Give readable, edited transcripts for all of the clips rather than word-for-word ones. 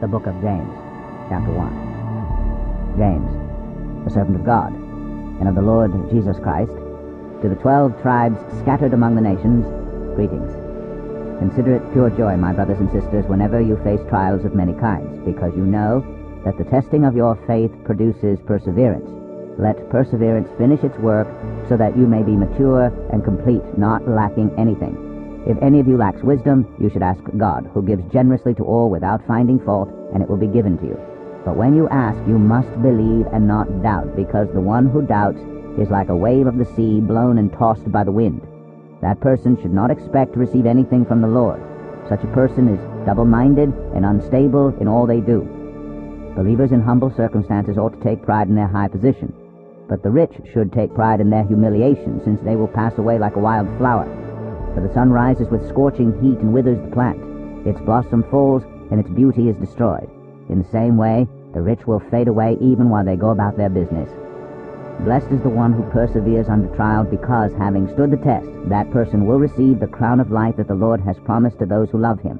The book of James, chapter 1. James, the servant of God, and of the Lord Jesus Christ, to the 12 tribes scattered among the nations, greetings. Consider it pure joy, my brothers and sisters, whenever you face trials of many kinds, because you know that the testing of your faith produces perseverance. Let perseverance finish its work, so that you may be mature and complete, not lacking anything. If any of you lacks wisdom, you should ask God, who gives generously to all without finding fault, and it will be given to you. But when you ask, you must believe and not doubt, because the one who doubts is like a wave of the sea blown and tossed by the wind. That person should not expect to receive anything from the Lord. Such a person is double-minded and unstable in all they do. Believers in humble circumstances ought to take pride in their high position, but the rich should take pride in their humiliation, since they will pass away like a wild flower. For the sun rises with scorching heat and withers the plant. Its blossom falls, and its beauty is destroyed. In the same way, the rich will fade away even while they go about their business. Blessed is the one who perseveres under trial, because, having stood the test, that person will receive the crown of life that the Lord has promised to those who love him.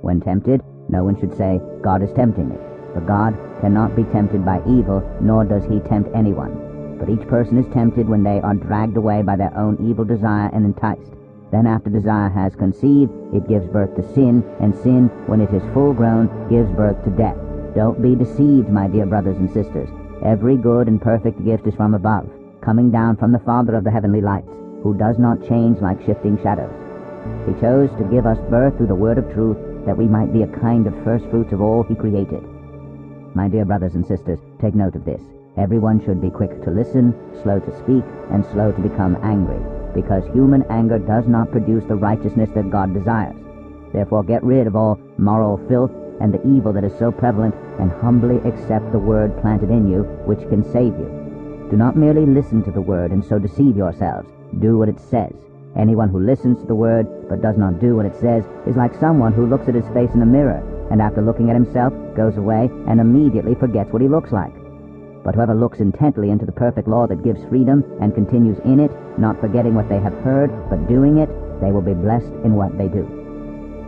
When tempted, no one should say, God is tempting me. For God cannot be tempted by evil, nor does he tempt anyone. But each person is tempted when they are dragged away by their own evil desire and enticed. Then after desire has conceived, it gives birth to sin, and sin, when it is full grown, gives birth to death. Don't be deceived, my dear brothers and sisters. Every good and perfect gift is from above, coming down from the Father of the heavenly lights, who does not change like shifting shadows. He chose to give us birth through the word of truth, that we might be a kind of first fruits of all he created. My dear brothers and sisters, take note of this. Everyone should be quick to listen, slow to speak, and slow to become angry, because human anger does not produce the righteousness that God desires. Therefore get rid of all moral filth and the evil that is so prevalent, and humbly accept the word planted in you, which can save you. Do not merely listen to the word and so deceive yourselves. Do what it says. Anyone who listens to the word but does not do what it says is like someone who looks at his face in a mirror, and after looking at himself goes away and immediately forgets what he looks like. But whoever looks intently into the perfect law that gives freedom and continues in it, not forgetting what they have heard, but doing it, they will be blessed in what they do.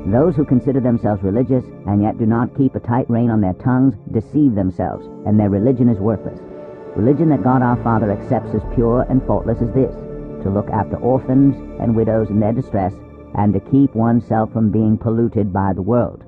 Those who consider themselves religious and yet do not keep a tight rein on their tongues deceive themselves, and their religion is worthless. Religion that God our Father accepts as pure and faultless is this: to look after orphans and widows in their distress, and to keep oneself from being polluted by the world.